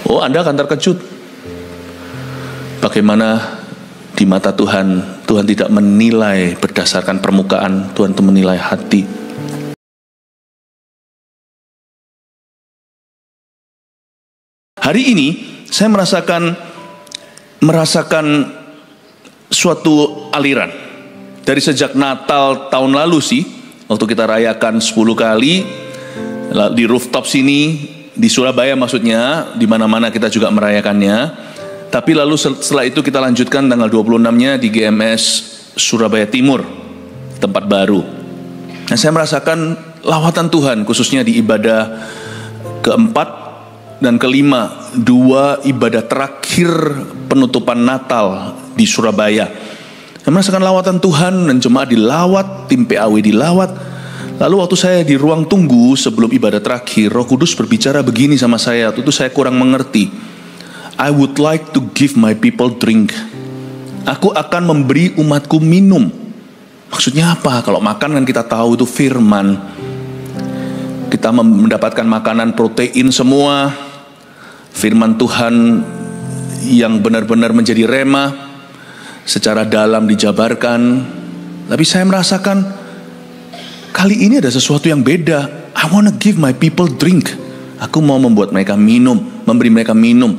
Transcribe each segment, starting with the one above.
Oh, Anda akan terkejut. Bagaimana di mata Tuhan, Tuhan tidak menilai berdasarkan permukaan, Tuhan itu menilai hati. Hari ini saya merasakan suatu aliran. Dari sejak Natal tahun lalu sih, waktu kita rayakan 10 kali di rooftop sini, di Surabaya maksudnya, di mana-mana kita juga merayakannya. Tapi lalu setelah itu kita lanjutkan tanggal 26-nya di GMS Surabaya Timur, tempat baru. Nah, saya merasakan lawatan Tuhan, khususnya di ibadah keempat dan kelima, 2 ibadah terakhir penutupan Natal di Surabaya. Saya merasakan lawatan Tuhan, dan jemaat dilawat, tim PAW dilawat. Lalu waktu saya di ruang tunggu sebelum ibadah terakhir, Roh Kudus berbicara begini sama saya. Waktu itu saya kurang mengerti. I would like to give my people drink. Aku akan memberi umatku minum. Maksudnya apa? Kalau makan kan kita tahu itu firman. Kita mendapatkan makanan protein semua. Firman Tuhan yang benar-benar menjadi rema, secara dalam dijabarkan. Tapi saya merasakan kali ini ada sesuatu yang beda. I wanna give my people drink. Aku mau membuat mereka minum, memberi mereka minum.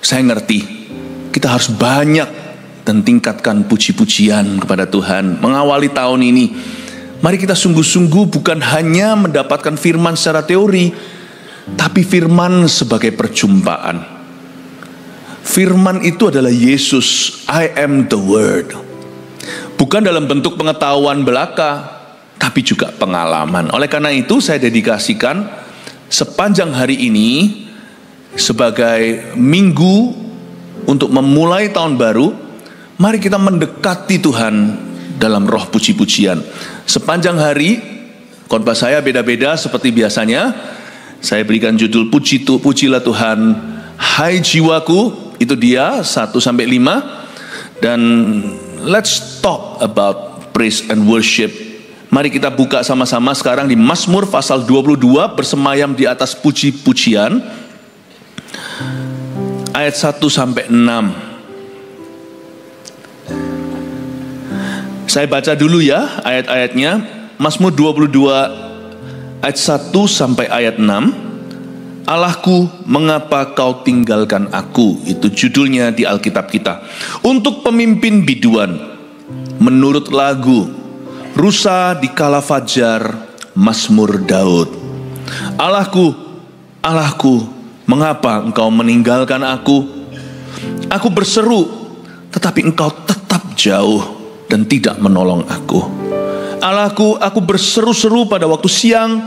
Saya ngerti, kita harus banyak dan tingkatkan puji-pujian kepada Tuhan. Mengawali tahun ini, mari kita sungguh-sungguh bukan hanya mendapatkan firman secara teori, tapi firman sebagai perjumpaan. Firman itu adalah Yesus, I am the Word. Bukan dalam bentuk pengetahuan belaka, tapi juga pengalaman. Oleh karena itu saya dedikasikan sepanjang hari ini sebagai minggu untuk memulai tahun baru. Mari kita mendekati Tuhan dalam roh puji-pujian. Sepanjang hari khotbah saya beda-beda seperti biasanya. Saya berikan judul pujilah Tuhan, hai jiwaku. Itu dia 1-5. Dan let's talk about praise and worship. Mari kita buka sama-sama sekarang di Mazmur pasal 22, bersemayam di atas puji-pujian. Ayat 1-6. Saya baca dulu ya ayat-ayatnya. Mazmur 22 ayat 1 sampai ayat 6. Allahku, mengapa kau tinggalkan aku? Itu judulnya di Alkitab kita. Untuk pemimpin biduan, menurut lagu Rusa di Kala Fajar, Mazmur Daud. Allahku, Allahku, mengapa engkau meninggalkan aku? Aku berseru, tetapi engkau tetap jauh dan tidak menolong aku. Allahku, aku berseru-seru pada waktu siang,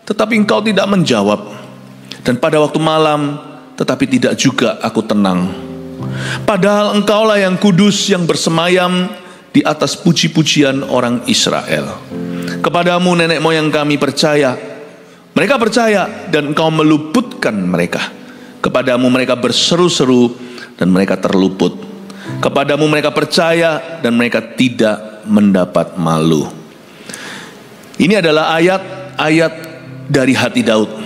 tetapi engkau tidak menjawab. Dan pada waktu malam, tetapi tidak juga aku tenang. Padahal engkaulah yang kudus, yang bersemayam di atas puji-pujian orang Israel. Kepadamu nenek moyang kami percaya. Mereka percaya dan engkau meluputkan mereka. Kepadamu mereka berseru-seru dan mereka terluput. Kepadamu mereka percaya dan mereka tidak mendapat malu. Ini adalah ayat-ayat dari hati Daud.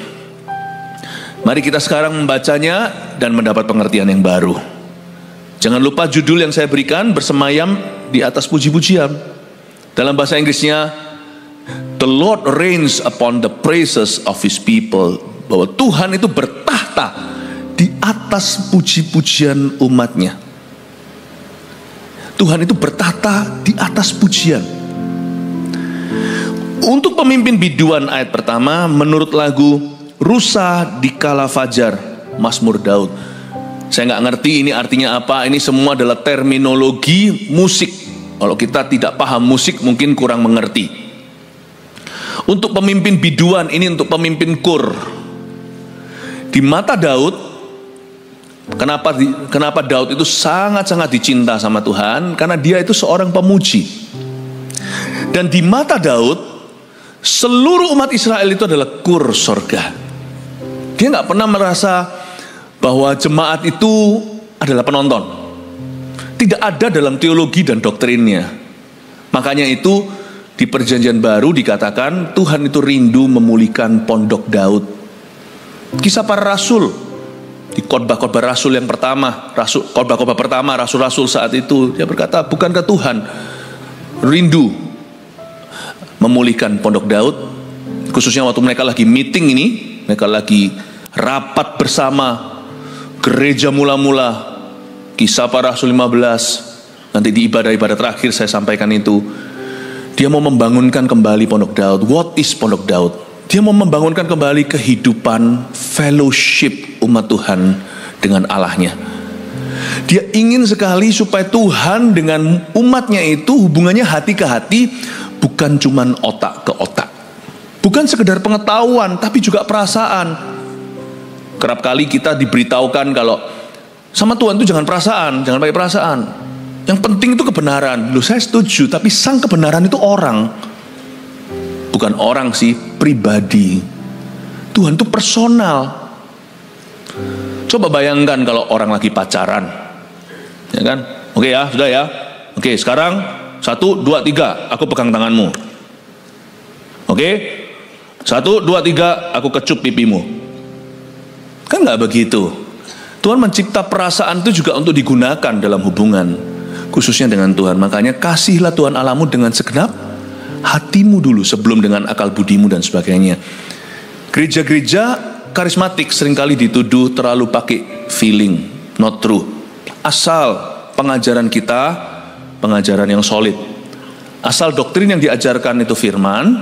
Mari kita sekarang membacanya dan mendapat pengertian yang baru. Jangan lupa judul yang saya berikan, bersemayam di atas puji-pujian. Dalam bahasa Inggrisnya, The Lord reigns upon the praises of His people. Bahwa Tuhan itu bertahta di atas puji-pujian umatnya. Tuhan itu bertahta di atas pujian. Untuk pemimpin biduan ayat pertama, menurut lagu Rusa di Kala Fajar, Mazmur Daud. Saya nggak ngerti ini artinya apa. Ini semua adalah terminologi musik. Kalau kita tidak paham musik mungkin kurang mengerti. Untuk pemimpin biduan, ini untuk pemimpin kur. Di mata Daud, kenapa Daud itu sangat-sangat dicinta sama Tuhan? Karena dia itu seorang pemuji. Dan di mata Daud, seluruh umat Israel itu adalah kur sorga. Dia nggak pernah merasa bahwa jemaat itu adalah penonton. Tidak ada dalam teologi dan doktrinnya. Makanya itu di Perjanjian Baru dikatakan Tuhan itu rindu memulihkan pondok Daud. Kisah para Rasul Di khotbah-khotbah rasul yang pertama, khotbah-khotbah pertama rasul-rasul saat itu, dia berkata, bukankah Tuhan rindu memulihkan Pondok Daud? Khususnya waktu mereka lagi meeting ini, mereka lagi rapat bersama gereja mula-mula, Kisah Para Rasul 15. Nanti di ibadah-ibadah terakhir saya sampaikan itu. Dia mau membangunkan kembali Pondok Daud. What is Pondok Daud? Dia mau membangunkan kembali kehidupan fellowship umat Tuhan dengan Allahnya. Dia ingin sekali supaya Tuhan dengan umatnya itu hubungannya hati ke hati, bukan cuman otak ke otak. Bukan sekedar pengetahuan, tapi juga perasaan. Kerap kali kita diberitahukan kalau sama Tuhan itu jangan perasaan, jangan pakai perasaan. Yang penting itu kebenaran. Loh, saya setuju, tapi sang kebenaran itu orang. Bukan orang sih, pribadi. Tuhan itu personal. Coba bayangkan kalau orang lagi pacaran, ya kan? Oke ya, sudah ya. Oke, sekarang 1, 2, 3, aku pegang tanganmu. Oke, 1, 2, 3, aku kecup pipimu. Kan nggak begitu. Tuhan mencipta perasaan itu juga untuk digunakan dalam hubungan, khususnya dengan Tuhan. Makanya kasihlah Tuhan Allahmu dengan segenap hatimu dulu, sebelum dengan akal budimu dan sebagainya. Gereja-gereja karismatik seringkali dituduh terlalu pakai feeling, not true. Asal pengajaran kita, pengajaran yang solid. Asal doktrin yang diajarkan itu firman.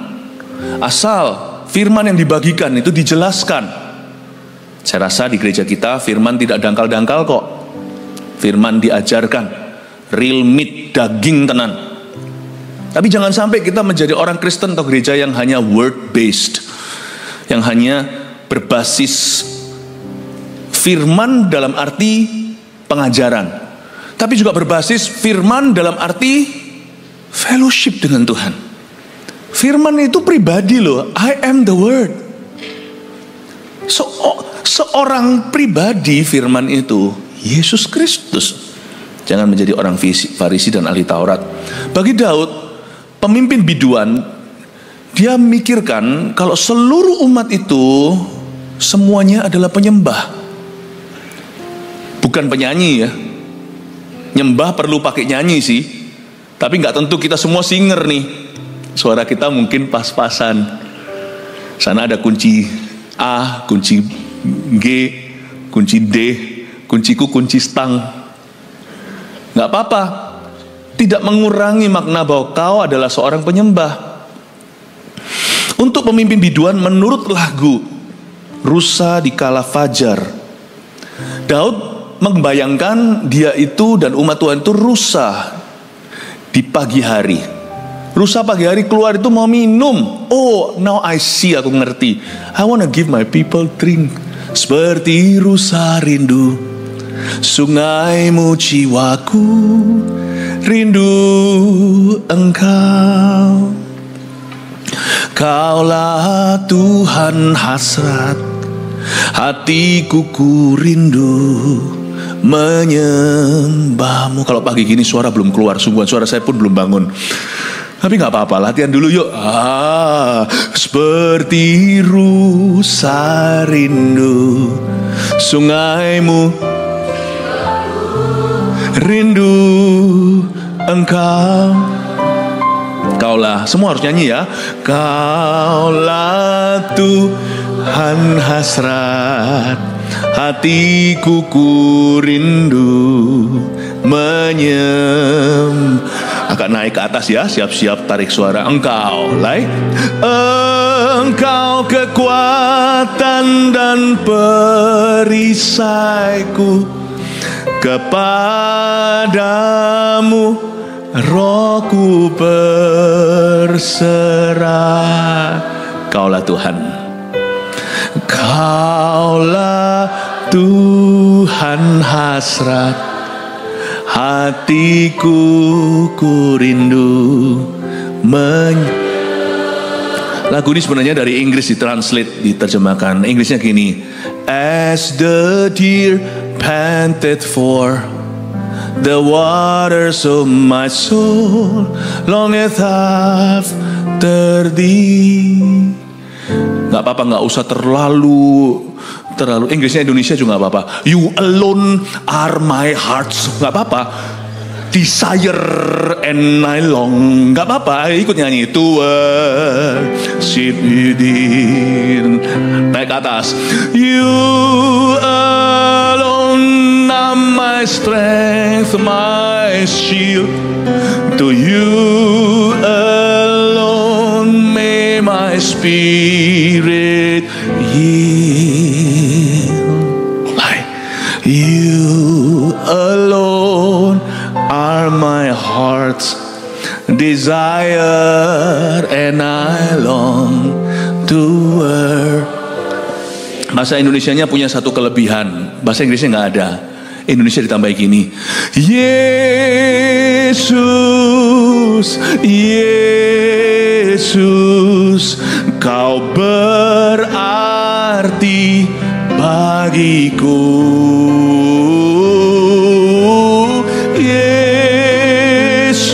Asal firman yang dibagikan itu dijelaskan. Saya rasa di gereja kita firman tidak dangkal-dangkal kok. Firman diajarkan, real meat, daging tenan. Tapi jangan sampai kita menjadi orang Kristen atau gereja yang hanya word based, yang hanya berbasis firman dalam arti pengajaran, tapi juga berbasis firman dalam arti fellowship dengan Tuhan. Firman itu pribadi loh. I am the word. Seorang pribadi firman itu Yesus Kristus. Jangan menjadi orang Farisi dan ahli Taurat. Bagi Daud, pemimpin biduan, dia mikirkan kalau seluruh umat itu semuanya adalah penyembah, bukan penyanyi ya. Nyembah perlu pakai nyanyi sih, tapi nggak tentu kita semua singer nih. Suara kita mungkin pas-pasan. Sana ada kunci A, kunci G, kunci D, kunciku kunci stang. Nggak apa-apa. Tidak mengurangi makna bahwa kau adalah seorang penyembah. Untuk pemimpin biduan menurut lagu Rusa di Kala Fajar, Daud membayangkan dia itu dan umat Tuhan itu rusa di pagi hari. Rusa pagi hari keluar itu mau minum. Oh, now I see, aku ngerti. I wanna give my people drink. Seperti rusa rindu sungaimu jiwaku, rindu engkau. Kaulah Tuhan hasrat hatiku, ku rindu menyembahmu. Kalau pagi gini suara belum keluar, sungguhan suara saya pun belum bangun. Tapi gak apa-apa, latihan dulu yuk. Seperti rusa rindu sungaimu, rindu engkau. Kaulah, semua harus nyanyi ya. Kaulah Tuhan hasrat hatiku, ku rindu agak naik ke atas ya, siap-siap tarik suara. Engkau, engkau kekuatan dan perisaiku, kepadamu rohku berserah. Kaulah Tuhan, kaulah Tuhan hasrat hatiku, ku rindu Lagu ini sebenarnya dari Inggris diterjemahkan. Inggrisnya gini: As the deer panted for the waters of my soul, longeth after thee. Gak apa-apa, gak usah terlalu terlalu, Inggrisnya Indonesia juga gak apa-apa. You alone are my hearts, gak apa-apa. Desire and I long, gak apa-apa, ikut nyanyi. To worship you dear. Naik ke atas. You alone are my strength, my shield. To you alone may my spirit yield. Like you alone are my heart's desire and I long to worship. Bahasa Indonesianya punya satu kelebihan, bahasa Inggrisnya nggak ada. Indonesia ditambah gini. Yesus, Yesus, kau berarti bagiku. Yesus,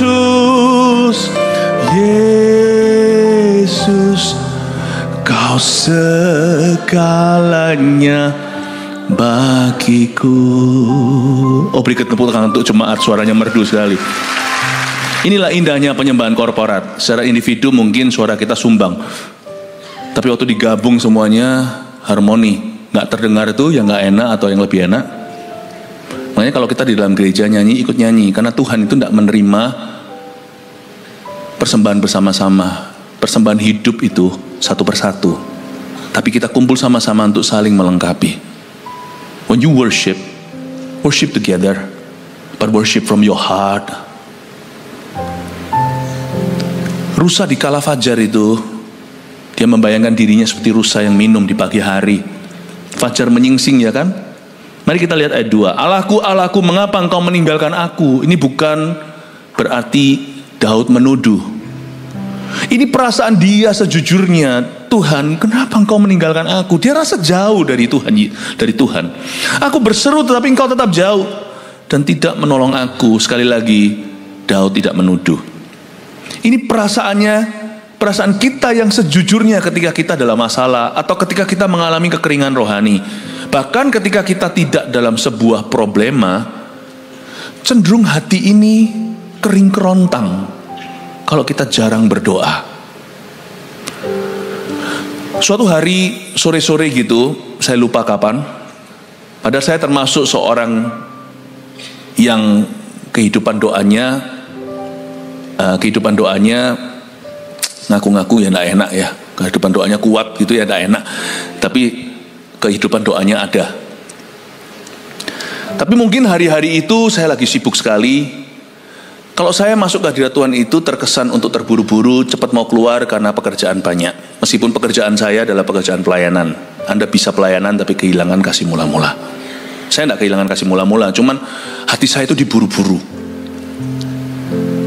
Yesus, kau segalanya bagiku. Oh, beri tepuk tangan untuk jemaat, suaranya merdu sekali. Inilah indahnya penyembahan korporat. Secara individu mungkin suara kita sumbang, tapi waktu digabung semuanya harmoni. Nggak terdengar itu yang nggak enak atau yang lebih enak. Makanya kalau kita di dalam gereja nyanyi, ikut nyanyi. Karena Tuhan itu tidak menerima persembahan bersama-sama. Persembahan hidup itu satu persatu. Tapi kita kumpul sama-sama untuk saling melengkapi. When you worship, worship together, but worship from your heart. Rusa di kala fajar itu, dia membayangkan dirinya seperti rusa yang minum di pagi hari. Fajar menyingsing, ya kan? Mari kita lihat ayat 2. Allahku, Allahku, mengapa engkau meninggalkan aku? Ini bukan berarti Daud menuduh. Ini perasaan dia sejujurnya. Tuhan, kenapa engkau meninggalkan aku? Dia rasa jauh dari Tuhan. Aku berseru tetapi engkau tetap jauh dan tidak menolong aku. Sekali lagi, Daud tidak menuduh. Ini perasaan kita yang sejujurnya ketika kita dalam masalah atau ketika kita mengalami kekeringan rohani. Bahkan ketika kita tidak dalam sebuah problema, cenderung hati ini kering kerontang kalau kita jarang berdoa. Suatu hari sore-sore gitu, saya lupa kapan, padahal saya termasuk seorang yang kehidupan doanya ngaku-ngaku ya enggak enak ya. Kehidupan doanya kuat gitu ya enggak enak. Tapi kehidupan doanya ada. Tapi mungkin hari-hari itu saya lagi sibuk sekali. Kalau saya masuk ke hadirat Tuhan itu terkesan untuk terburu-buru, cepat mau keluar karena pekerjaan banyak. Meskipun pekerjaan saya adalah pekerjaan pelayanan. Anda bisa pelayanan tapi kehilangan kasih mula-mula. Saya tidak kehilangan kasih mula-mula, cuman hati saya itu diburu-buru.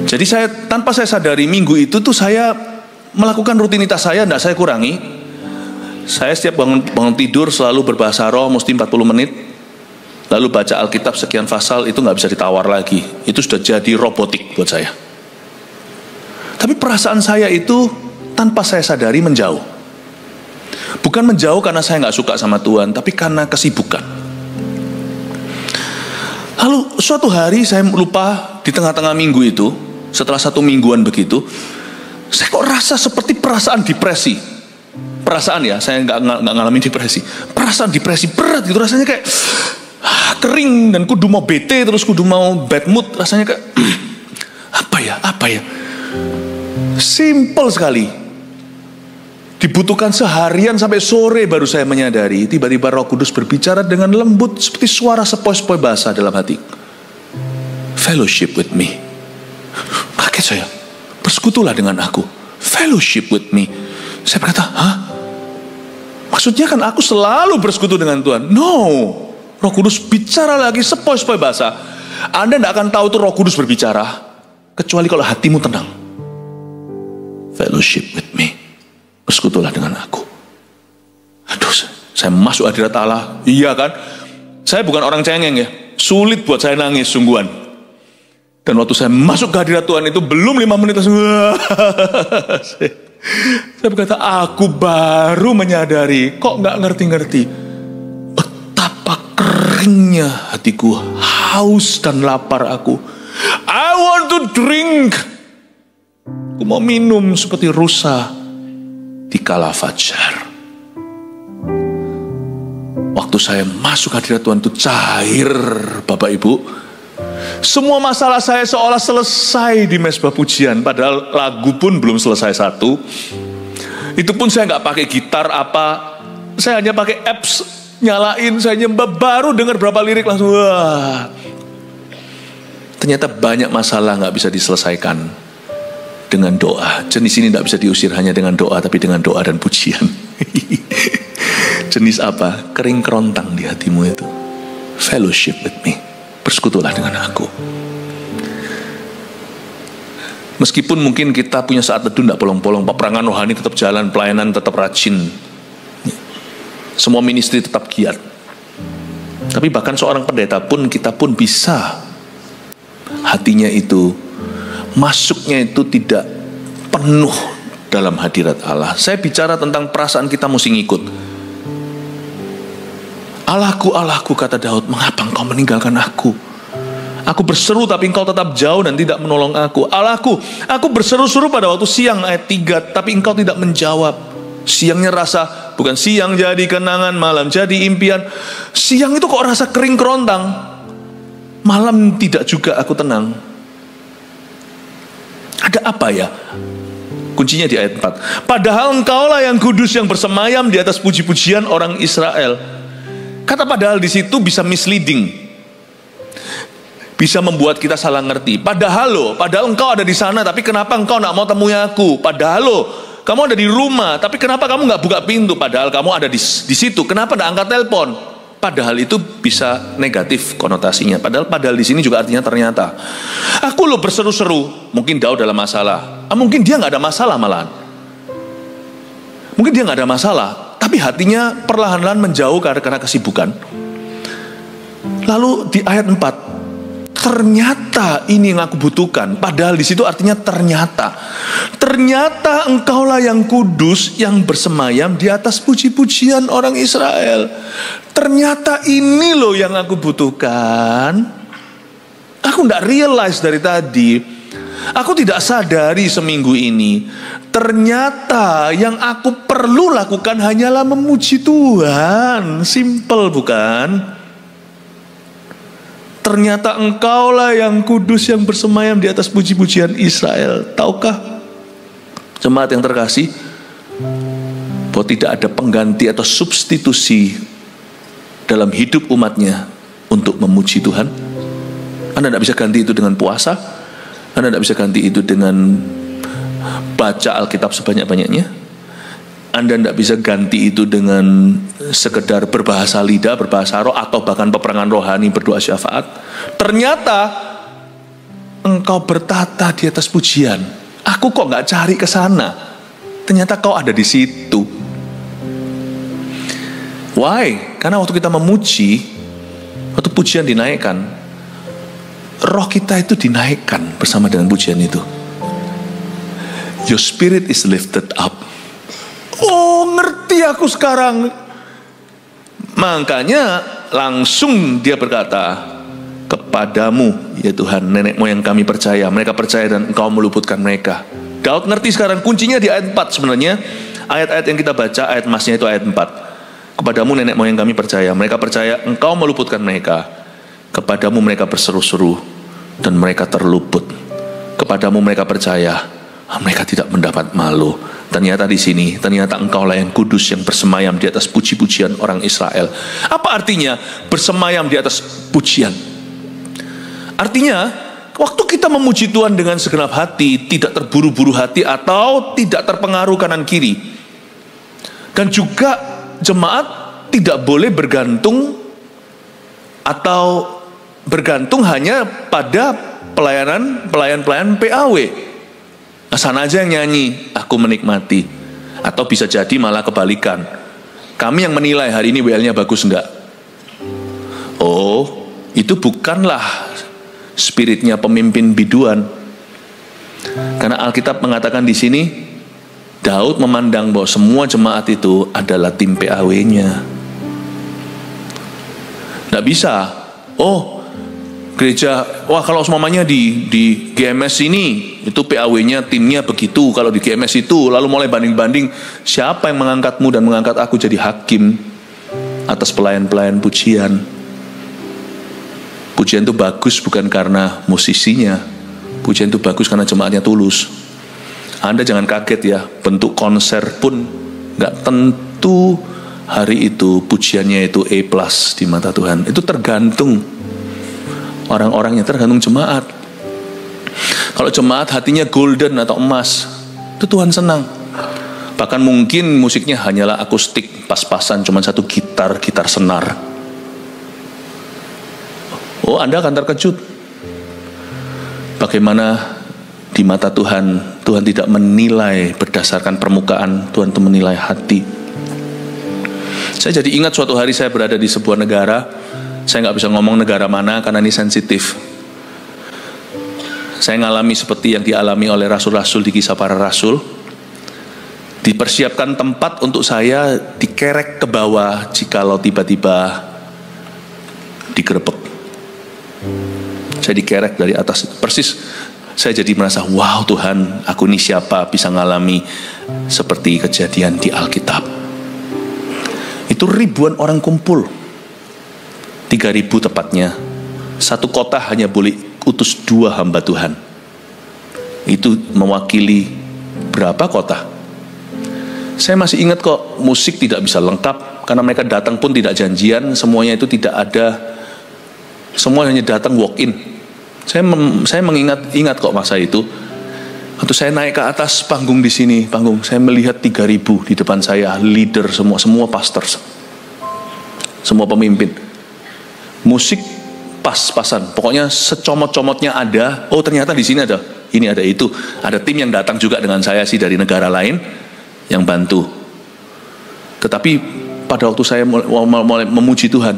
Jadi tanpa saya sadari minggu itu tuh saya melakukan rutinitas saya, tidak saya kurangi. Saya setiap bangun tidur selalu berbahasa roh, mesti 40 menit. Lalu baca Alkitab sekian pasal, itu nggak bisa ditawar lagi. Itu sudah jadi robotik buat saya. Tapi perasaan saya itu tanpa saya sadari menjauh. Bukan menjauh karena saya nggak suka sama Tuhan, tapi karena kesibukan. Lalu suatu hari saya lupa di tengah-tengah minggu itu, setelah 1 mingguan begitu, saya kok rasa seperti perasaan depresi. Perasaan ya, saya nggak ngalamin depresi. Perasaan depresi berat gitu, rasanya kayak kering dan kudu mau bete terus kudu mau bad mood, rasanya kayak apa ya simple sekali. Dibutuhkan seharian sampai sore baru saya menyadari. Tiba-tiba Roh Kudus berbicara dengan lembut seperti suara sepoi-sepoi basah dalam hati. Fellowship with me. Kaget saya. Bersekutulah dengan aku. Fellowship with me. Saya berkata, hah? Maksudnya kan aku selalu bersekutu dengan Tuhan. No. Roh Kudus bicara lagi sepoi-sepoi basah. Anda tidak akan tahu tuh Roh Kudus berbicara kecuali kalau hatimu tenang. Fellowship with me. Bersekutulah dengan aku. Aduh, saya masuk hadirat Allah. Iya kan? Saya bukan orang cengeng ya. Sulit buat saya nangis sungguhan. Dan waktu saya masuk ke hadirat Tuhan itu belum 5 menit langsung saya berkata, aku baru menyadari kok nggak ngerti-ngerti. betapa keringnya hatiku, haus dan lapar aku. I want to drink. Aku mau minum seperti rusa di kala fajar. Waktu saya masuk hadirat Tuhan itu cair, Bapak Ibu. Semua masalah saya seolah selesai di mesbah pujian, padahal lagu pun belum selesai satu. Itu pun saya nggak pakai gitar apa, saya hanya pakai apps, nyalain, saya nyembah, baru dengar berapa lirik langsung wah. Ternyata banyak masalah nggak bisa diselesaikan dengan doa. Jenis ini nggak bisa diusir hanya dengan doa, tapi dengan doa dan pujian. Jenis apa? Kering kerontang di hatimu itu. Fellowship with me. Bersekutulah dengan aku. Meskipun mungkin kita punya saat teduh tidak bolong-bolong, peperangan rohani tetap jalan, pelayanan tetap rajin, semua ministry tetap giat. Tapi bahkan seorang pendeta pun, kita pun bisa hatinya itu, masuknya itu tidak penuh dalam hadirat Allah. Saya bicara tentang perasaan kita mesti ngikut. Allahku, Allahku, kata Daud, mengapa engkau meninggalkan aku? Aku berseru tapi engkau tetap jauh dan tidak menolong aku. Allahku, aku berseru-seru pada waktu siang, ayat 3, tapi engkau tidak menjawab. Siangnya rasa, bukan siang jadi kenangan, malam jadi impian. Siang itu kok rasa kering kerontang, malam tidak juga aku tenang. Ada apa ya? Kuncinya di ayat 4. Padahal engkaulah yang kudus yang bersemayam di atas puji-pujian orang Israel. Kata padahal di situ bisa misleading, bisa membuat kita salah ngerti. Padahal engkau ada di sana, tapi kenapa engkau nak mau temui aku? Padahal kamu ada di rumah, tapi kenapa kamu nggak buka pintu? Padahal kamu ada di situ, kenapa nggak angkat telepon? Padahal itu bisa negatif konotasinya. Padahal di sini juga artinya ternyata. Aku berseru-seru, mungkin Daud dalam masalah. Mungkin dia nggak ada masalah malahan. Mungkin dia nggak ada masalah, tapi hatinya perlahan-lahan menjauh karena kesibukan. Lalu di ayat 4, ternyata ini yang aku butuhkan. Padahal di situ artinya ternyata. Ternyata engkaulah yang kudus yang bersemayam di atas puji-pujian orang Israel. Ternyata ini loh yang aku butuhkan. Aku tidak realize dari tadi. Aku tidak sadari seminggu ini. Ternyata yang aku perlu lakukan hanyalah memuji Tuhan. Simple bukan? Ternyata engkaulah yang kudus yang bersemayam di atas puji-pujian Israel. Tahukah jemaat yang terkasih, bahwa tidak ada pengganti atau substitusi dalam hidup umatnya untuk memuji Tuhan? Anda tidak bisa ganti itu dengan puasa. Anda tidak bisa ganti itu dengan baca Alkitab sebanyak-banyaknya. Anda tidak bisa ganti itu dengan sekedar berbahasa lidah, berbahasa roh, atau bahkan peperangan rohani berdoa syafaat. Ternyata engkau bertata di atas pujian. Aku kok nggak cari ke sana. Ternyata kau ada di situ. Why? Karena waktu kita memuji, waktu pujian dinaikkan, roh kita itu dinaikkan bersama dengan pujian itu. Your spirit is lifted up. Oh, ngerti aku sekarang. Makanya langsung dia berkata, kepadamu ya Tuhan nenek moyang kami percaya. Mereka percaya dan engkau meluputkan mereka. Daud ngerti sekarang. Kuncinya di ayat 4 sebenarnya. Ayat-ayat yang kita baca, ayat emasnya itu ayat 4. Kepadamu nenek moyang kami percaya. Mereka percaya engkau meluputkan mereka. Kepadamu mereka berseru-seru dan mereka terluput. Kepadamu mereka percaya, mereka tidak mendapat malu. Ternyata di sini, ternyata engkaulah yang kudus yang bersemayam di atas puji-pujian orang Israel. Apa artinya bersemayam di atas pujian? Artinya, waktu kita memuji Tuhan dengan segenap hati, tidak terburu-buru hati atau tidak terpengaruh kanan kiri. Dan juga jemaat tidak boleh bergantung atau bergantung hanya pada pelayan PAW. Sana aja yang nyanyi, aku menikmati. Atau bisa jadi malah kebalikan. Kami yang menilai hari ini WL-nya bagus enggak. Oh, itu bukanlah spiritnya pemimpin biduan. Karena Alkitab mengatakan di sini, Daud memandang bahwa semua jemaat itu adalah tim PAW-nya. Nggak bisa. Oh, gereja, wah kalau semuanya di GMS ini itu PAW-nya timnya begitu, kalau di GMS itu, lalu mulai banding-banding, siapa yang mengangkatmu dan mengangkat aku jadi hakim atas pelayan-pelayan pujian. Pujian itu bagus bukan karena musisinya, pujian itu bagus karena jemaatnya tulus. Anda jangan kaget ya, bentuk konser pun nggak tentu hari itu pujiannya itu A+ di mata Tuhan. Itu tergantung orang-orangnya, tergantung jemaat. Kalau jemaat hatinya golden atau emas, itu Tuhan senang. Bahkan mungkin musiknya hanyalah akustik, pas-pasan, cuma satu gitar senar. Oh, Anda akan terkejut. Bagaimana di mata Tuhan, Tuhan tidak menilai berdasarkan permukaan, Tuhan itu menilai hati. Saya jadi ingat suatu hari saya berada di sebuah negara. Saya nggak bisa ngomong negara mana karena ini sensitif. Saya ngalami seperti yang dialami oleh rasul-rasul di Kisah Para Rasul. Dipersiapkan tempat untuk saya dikerek ke bawah jikalau tiba-tiba digerebek. Saya dikerek dari atas. Persis saya jadi merasa, wow Tuhan, aku ini siapa bisa ngalami seperti kejadian di Alkitab. Itu ribuan orang kumpul, 3.000 tepatnya. Satu kota hanya boleh utus 2 hamba Tuhan. Itu mewakili berapa kota? Saya masih ingat kok, musik tidak bisa lengkap karena mereka datang pun tidak janjian, semuanya itu tidak ada, semua hanya datang walk in. Saya mengingat kok masa itu. Waktu saya naik ke atas panggung di sini, panggung, saya melihat 3.000 di depan saya, leader semua pastor, semua pemimpin. Musik pas-pasan, pokoknya secomot-comotnya ada. Oh ternyata di sini ada, ini ada itu. Ada tim yang datang juga dengan saya sih dari negara lain yang bantu. Tetapi pada waktu saya mulai memuji Tuhan,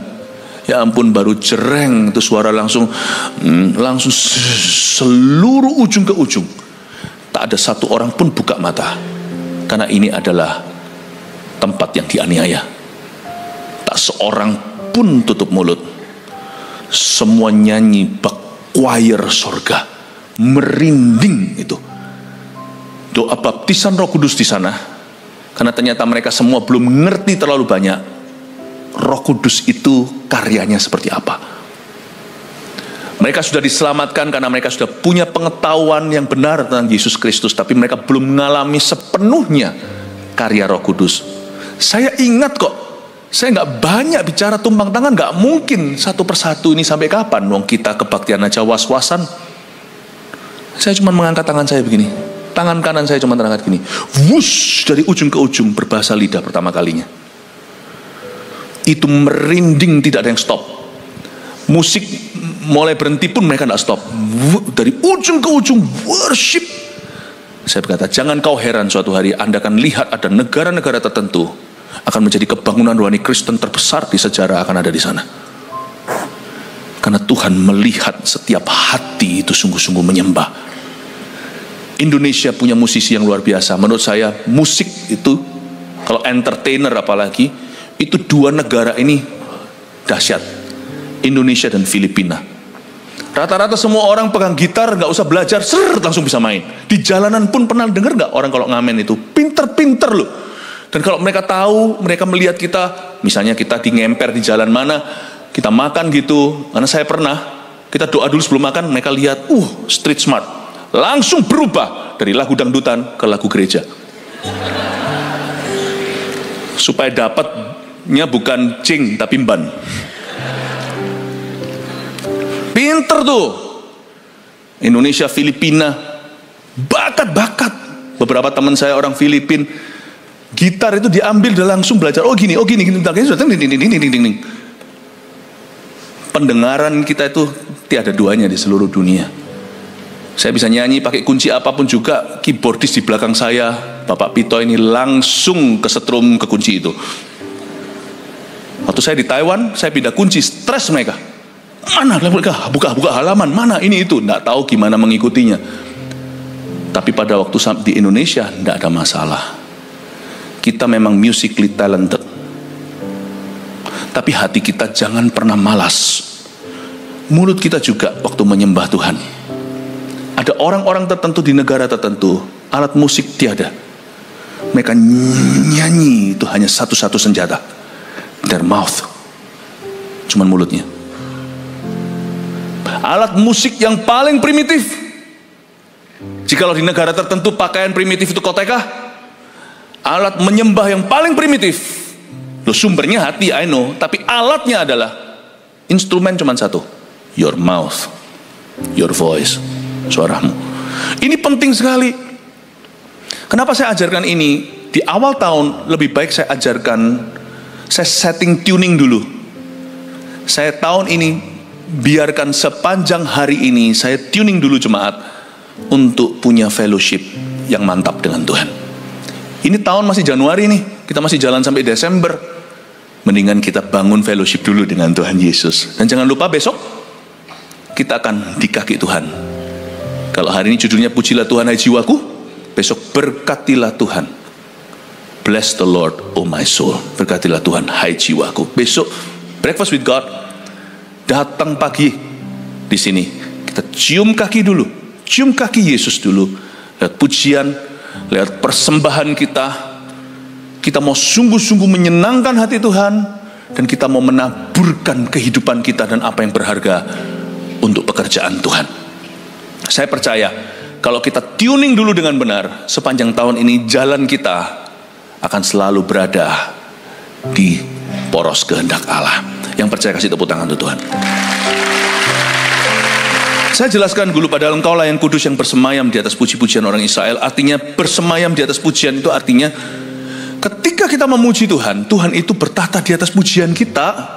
ya ampun, baru jereng itu suara langsung seluruh ujung ke ujung. Tak ada satu orang pun buka mata, karena ini adalah tempat yang dianiaya. Tak seorang pun tutup mulut. Semua nyanyi bak choir sorga, merinding itu. Doa baptisan Roh Kudus di sana, karena ternyata mereka semua belum ngerti terlalu banyak Roh Kudus itu karyanya seperti apa. Mereka sudah diselamatkan karena mereka sudah punya pengetahuan yang benar tentang Yesus Kristus, tapi mereka belum mengalami sepenuhnya karya Roh Kudus. Saya ingat kok, saya nggak banyak bicara tumpang tangan, nggak mungkin satu persatu ini sampai kapan? Wong kita kebaktian aja was-wasan. Saya cuma mengangkat tangan saya begini, tangan kanan saya cuma terangkat gini, wush, dari ujung ke ujung berbahasa lidah pertama kalinya. Itu merinding, tidak ada yang stop. Musik mulai berhenti pun mereka tidak stop. Dari ujung ke ujung worship. Saya berkata, jangan kau heran suatu hari Anda akan lihat ada negara-negara tertentu akan menjadi kebangunan rohani Kristen terbesar di sejarah akan ada di sana. Karena Tuhan melihat setiap hati itu sungguh-sungguh menyembah. Indonesia punya musisi yang luar biasa. Menurut saya musik itu, kalau entertainer apalagi, itu 2 negara ini dahsyat, Indonesia dan Filipina. Rata-rata semua orang pegang gitar, nggak usah belajar, langsung bisa main. Di jalanan pun pernah dengar nggak orang kalau ngamen itu pinter-pinter loh. Dan kalau mereka tahu, mereka melihat kita, misalnya kita di ngemper di jalan mana, kita makan gitu. Karena saya pernah, kita doa dulu sebelum makan, mereka lihat, street smart, langsung berubah dari lagu dangdutan ke lagu gereja. Supaya dapatnya bukan cing tapi ban. Pinter tuh. Indonesia, Filipina, bakat-bakat. Beberapa teman saya orang Filipin, gitar itu diambil dan langsung belajar. Oh gini, pendengaran kita itu tiada duanya di seluruh dunia. Saya bisa nyanyi pakai kunci apapun juga. Keyboardis di belakang saya, Bapak Pito ini langsung kesetrum ke kunci itu. Waktu saya di Taiwan, saya pindah kunci, stres mereka. Mana mereka buka halaman, mana ini itu, nggak tahu gimana mengikutinya. Tapi pada waktu di Indonesia nggak ada masalah. Kita memang musically talented. Tapi hati kita jangan pernah malas. Mulut kita juga waktu menyembah Tuhan. Ada orang-orang tertentu di negara tertentu, alat musik tiada. Mereka nyanyi itu hanya satu-satu senjata. Their mouth. Cuman mulutnya. Alat musik yang paling primitif. Jikalau di negara tertentu pakaian primitif itu kotekah, alat menyembah yang paling primitif. Loh, sumbernya hati, I know. Tapi alatnya adalah instrumen cuma satu. Your mouth. Your voice. Suaramu. Ini penting sekali. Kenapa saya ajarkan ini? Di awal tahun lebih baik saya ajarkan, saya setting tuning dulu. Saya tahun ini biarkan sepanjang hari ini saya tuning dulu jemaat untuk punya fellowship yang mantap dengan Tuhan. Ini tahun masih Januari nih, kita masih jalan sampai Desember. Mendingan kita bangun fellowship dulu dengan Tuhan Yesus. Dan jangan lupa besok kita akan di kaki Tuhan. Kalau hari ini judulnya pujilah Tuhan hai jiwaku, besok berkatilah Tuhan. Bless the Lord, oh my soul. Berkatilah Tuhan, hai jiwaku. Besok breakfast with God. Datang pagi di sini. Kita cium kaki dulu. Cium kaki Yesus dulu. Lihat pujian, lihat persembahan kita. Kita mau sungguh-sungguh menyenangkan hati Tuhan. Dan kita mau menaburkan kehidupan kita dan apa yang berharga untuk pekerjaan Tuhan. Saya percaya kalau kita tuning dulu dengan benar, sepanjang tahun ini jalan kita akan selalu berada di poros kehendak Allah. Yang percaya kasih tepuk tangan untuk Tuhan. Saya jelaskan dulu, padahal engkaulah yang kudus yang bersemayam di atas puji-pujian orang Israel. Artinya bersemayam di atas pujian itu artinya ketika kita memuji Tuhan, Tuhan itu bertahta di atas pujian kita.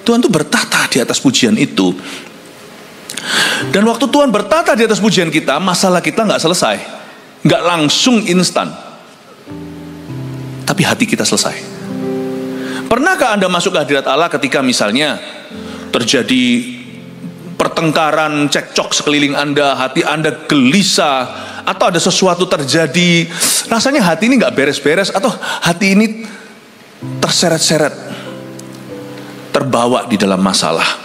Tuhan itu bertahta di atas pujian itu. Dan waktu Tuhan bertahta di atas pujian kita, masalah kita nggak selesai, nggak langsung instan. Tapi hati kita selesai. Pernahkah Anda masuk ke hadirat Allah ketika misalnya terjadi pertengkaran, cekcok sekeliling Anda, hati Anda gelisah, atau ada sesuatu terjadi, rasanya hati ini nggak beres-beres, atau hati ini terseret-seret, terbawa di dalam masalah.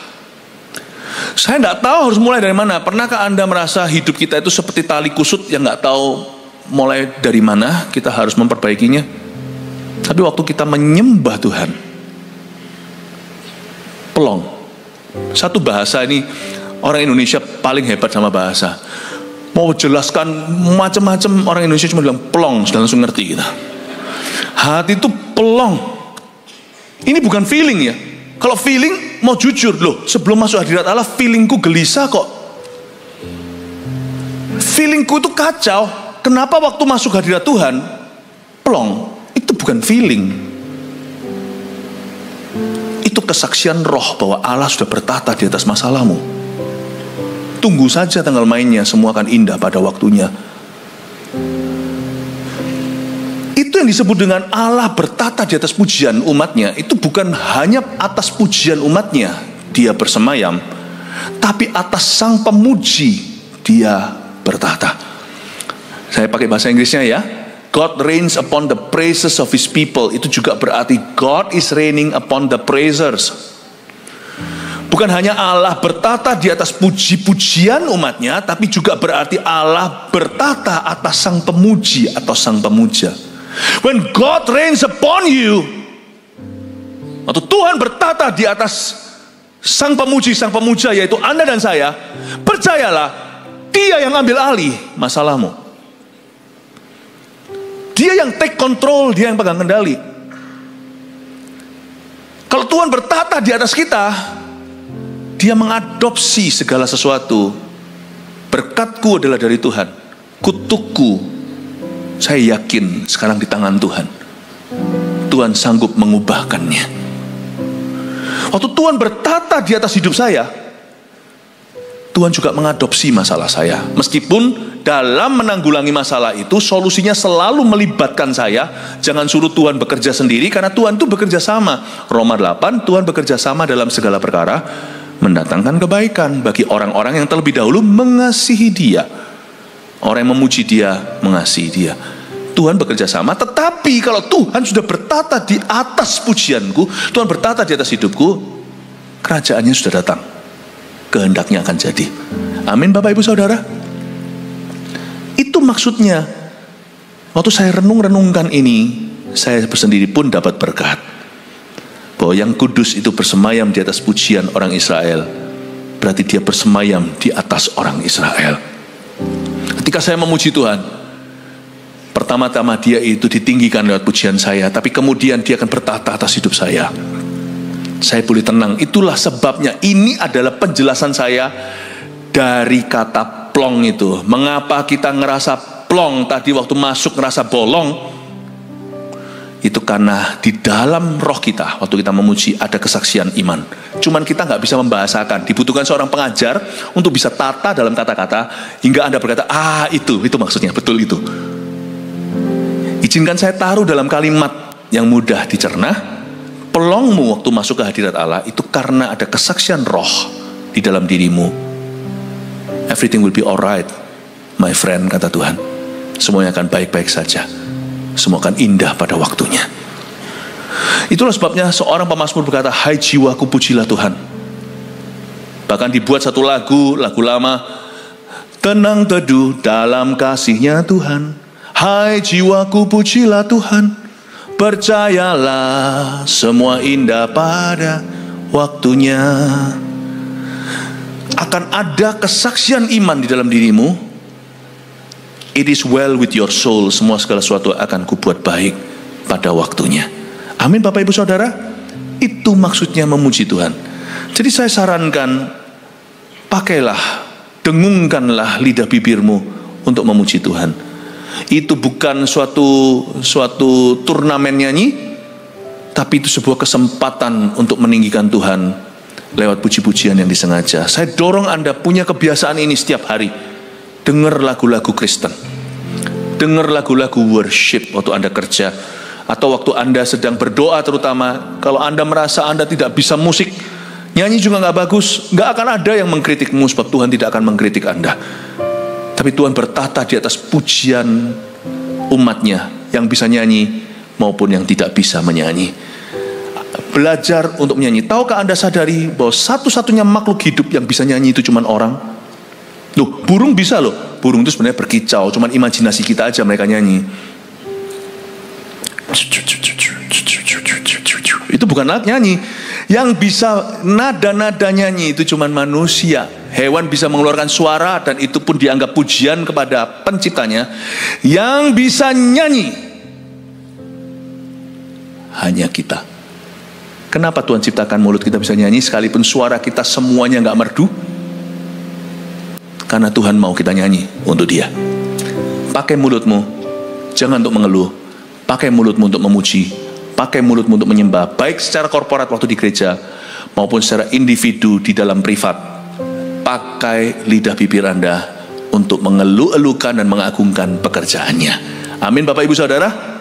Saya nggak tahu harus mulai dari mana. Pernahkah Anda merasa hidup kita itu seperti tali kusut yang nggak tahu mulai dari mana kita harus memperbaikinya? Tapi waktu kita menyembah Tuhan, pelong. Satu bahasa ini, orang Indonesia paling hebat sama bahasa. Mau jelaskan macam-macam, orang Indonesia cuma bilang pelong, sudah langsung ngerti kita. Hati itu pelong. Ini bukan feeling ya. Kalau feeling, mau jujur loh, sebelum masuk hadirat Allah, feelingku gelisah kok. Feelingku itu kacau. Kenapa waktu masuk hadirat Tuhan, pelong? Itu bukan feeling. Itu kesaksian roh bahwa Allah sudah bertahta di atas masalahmu. Tunggu saja tanggal mainnya, semua akan indah pada waktunya. Itu yang disebut dengan Allah bertahta di atas pujian umatnya. Itu bukan hanya atas pujian umatnya dia bersemayam, tapi atas sang pemuji dia bertahta. Saya pakai bahasa Inggrisnya ya. God reigns upon the praises of his people. Itu juga berarti God is reigning upon the praisers. Bukan hanya Allah bertahta di atas puji-pujian umatnya, tapi juga berarti Allah bertahta atas sang pemuji atau sang pemuja. When God reigns upon you, waktu Tuhan bertahta di atas sang pemuji, sang pemuja, yaitu Anda dan saya, percayalah, dia yang ambil alih masalahmu. Dia yang take control, dia yang pegang kendali. Kalau Tuhan bertahta di atas kita, dia mengadopsi segala sesuatu. Berkatku adalah dari Tuhan, kutukku, saya yakin sekarang di tangan Tuhan. Tuhan sanggup mengubahkannya. Waktu Tuhan bertahta di atas hidup saya, Tuhan juga mengadopsi masalah saya. Meskipun dalam menanggulangi masalah itu solusinya selalu melibatkan saya. Jangan suruh Tuhan bekerja sendiri, karena Tuhan itu bekerja sama. Roma 8, Tuhan bekerja sama dalam segala perkara, mendatangkan kebaikan bagi orang-orang yang terlebih dahulu mengasihi dia. Orang yang memuji dia, mengasihi dia. Tuhan bekerja sama. Tetapi kalau Tuhan sudah bertata di atas pujianku, Tuhan bertata di atas hidupku, kerajaannya sudah datang, kehendaknya akan jadi. Amin Bapak Ibu Saudara. Itu maksudnya. Waktu saya renung-renungkan ini, saya sendiri pun dapat berkat bahwa yang kudus itu bersemayam di atas pujian orang Israel, berarti dia bersemayam di atas orang Israel. Ketika saya memuji Tuhan, pertama-tama dia itu ditinggikan lewat pujian saya, tapi kemudian dia akan bertata atas hidup saya. Saya boleh tenang. Itulah sebabnya, ini adalah penjelasan saya dari kata plong itu. Mengapa kita ngerasa plong tadi waktu masuk ngerasa bolong? Itu karena di dalam roh kita waktu kita memuji ada kesaksian iman. Cuman kita nggak bisa membahasakan. Dibutuhkan seorang pengajar untuk bisa tata dalam kata-kata hingga Anda berkata, itu maksudnya, betul itu. Izinkan saya taruh dalam kalimat yang mudah dicerna. Pelongmu waktu masuk ke hadirat Allah itu karena ada kesaksian roh di dalam dirimu. Everything will be alright, my friend, kata Tuhan. Semuanya akan baik-baik saja. Semua akan indah pada waktunya. Itulah sebabnya seorang pemazmur berkata, hai jiwaku pujilah Tuhan. Bahkan dibuat satu lagu lama, tenang teduh dalam kasih-Nya Tuhan. Hai jiwaku pujilah Tuhan, percayalah semua indah pada waktunya. Akan ada kesaksian iman di dalam dirimu. It is well with your soul. Semua segala sesuatu akan kubuat baik pada waktunya. Amin Bapak Ibu Saudara. Itu maksudnya memuji Tuhan. Jadi saya sarankan, pakailah, dengungkanlah lidah bibirmu untuk memuji Tuhan. Itu bukan suatu turnamen nyanyi, tapi itu sebuah kesempatan untuk meninggikan Tuhan lewat puji-pujian yang disengaja. Saya dorong Anda punya kebiasaan ini setiap hari. Dengar lagu-lagu Kristen, dengar lagu-lagu worship waktu Anda kerja, atau waktu Anda sedang berdoa. Terutama kalau Anda merasa Anda tidak bisa musik, nyanyi juga nggak bagus, nggak akan ada yang mengkritikmu, sebab Tuhan tidak akan mengkritik Anda. Tapi Tuhan bertata di atas pujian umatnya yang bisa nyanyi maupun yang tidak bisa menyanyi. Belajar untuk menyanyi. Tahukah Anda sadari bahwa satu-satunya makhluk hidup yang bisa nyanyi itu cuma orang? Loh, burung bisa loh. Burung itu sebenarnya berkicau, cuman imajinasi kita aja mereka nyanyi. Itu bukan nyanyi. Yang bisa nada-nada nyanyi itu cuman manusia. Hewan bisa mengeluarkan suara dan itu pun dianggap pujian kepada penciptanya. Yang bisa nyanyi hanya kita. Kenapa Tuhan ciptakan mulut kita bisa nyanyi sekalipun suara kita semuanya gak merdu? Karena Tuhan mau kita nyanyi untuk Dia. Pakai mulutmu, jangan untuk mengeluh. Pakai mulutmu untuk memuji. Pakai mulutmu untuk menyembah. Baik secara korporat waktu di gereja, maupun secara individu di dalam privat. Pakai lidah bibir Anda untuk mengeluh-elukan dan mengagungkan pekerjaannya. Amin Bapak Ibu Saudara.